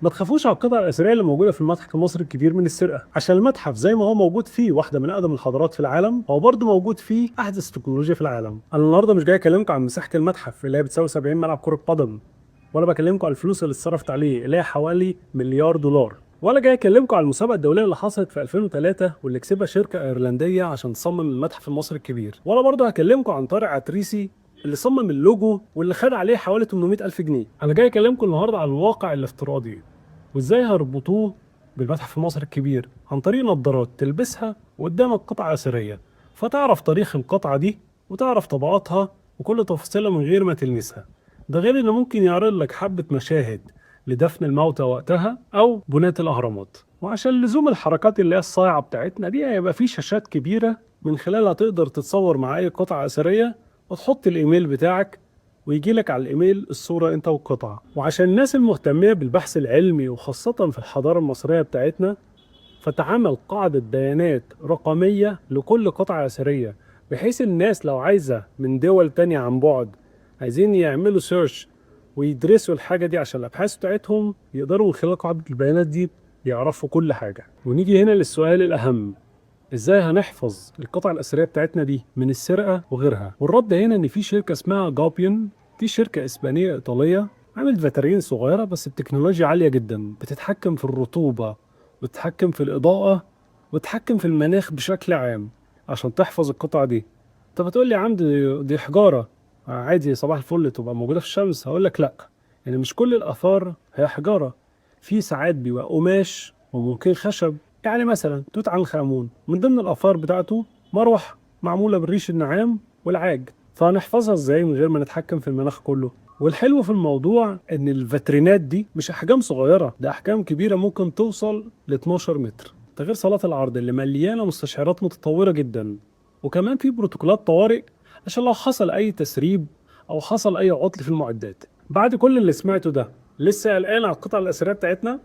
ما تخافوش على القطع الأثرية اللي موجودة في المتحف المصري الكبير من السرقة، عشان المتحف زي ما هو موجود فيه واحدة من أقدم الحضارات في العالم، هو برضه موجود فيه أحدث تكنولوجيا في العالم. أنا النهاردة مش جاي أكلمكم عن مساحة المتحف اللي هي بتساوي 70 ملعب كرة قدم، ولا بكلمكم عن الفلوس اللي اتصرفت عليه اللي هي حوالي مليار دولار، ولا جاي أكلمكم عن المسابقة الدولية اللي حصلت في 2003 واللي كسبها شركة أيرلندية عشان تصمم المتحف المصري الكبير، ولا برضه هكلمكم عن طارق عتريسي اللي صمم اللوجو واللي خد عليه حوالي 800 ألف جنيه. أنا جاي أكلمكم النهاردة عن الواقع الافتراضي وازاي هربطوه بالمتحف المصري الكبير عن طريق نظارات تلبسها قدامك قطعة أثرية، فتعرف تاريخ القطعة دي وتعرف طبقاتها وكل تفاصيلها من غير ما تلمسها. ده غير انه ممكن يعرض لك حبة مشاهد لدفن الموتى وقتها او بناة الاهرامات. وعشان لزوم الحركات اللي هي الصايعة بتاعتنا دي هيبقى في شاشات كبيرة من خلالها تقدر تتصور مع اي قطعة أثرية وتحط الايميل بتاعك ويجي لك على الايميل الصورة انت والقطعة. وعشان الناس المهتمية بالبحث العلمي وخاصة في الحضارة المصرية بتاعتنا، فتعمل قاعدة بيانات رقمية لكل قطعة أثرية، بحيث الناس لو عايزة من دول تانية عن بعد عايزين يعملوا سيرش ويدرسوا الحاجة دي عشان الأبحاث بتاعتهم، يقدروا من خلال قاعدة البيانات دي يعرفوا كل حاجة. ونيجي هنا للسؤال الأهم: ازاي هنحفظ القطع الاثريه بتاعتنا دي من السرقه وغيرها؟ والرد هنا ان في شركه اسمها جابيون، دي شركه اسبانيه ايطاليه عملت فاترين صغيره بس بتكنولوجيا عاليه جدا، بتتحكم في الرطوبه وتتحكم في الاضاءه وتتحكم في المناخ بشكل عام عشان تحفظ القطعه دي. انت بتقول لي يا عم دي حجاره عادي صباح الفل تبقى موجوده في الشمس، هقول لك لا، يعني مش كل الاثار هي حجاره، في ساعات بيبقى قماش وممكن خشب. يعني مثلا توت عنخ آمون من ضمن الآثار بتاعته مروحة معمولة بالريش النعام والعاج، فهنحفظها ازاي من غير ما نتحكم في المناخ كله؟ والحلو في الموضوع ان الفاترينات دي مش احجام صغيرة، ده احجام كبيرة ممكن توصل ل 12 متر، ده غير صالات العرض اللي مليانة مستشعرات متطورة جدا. وكمان في بروتوكولات طوارئ عشان لو حصل اي تسريب او حصل اي عطل في المعدات. بعد كل اللي سمعته ده لسه قلقان على القطع الاثريه بتاعتنا؟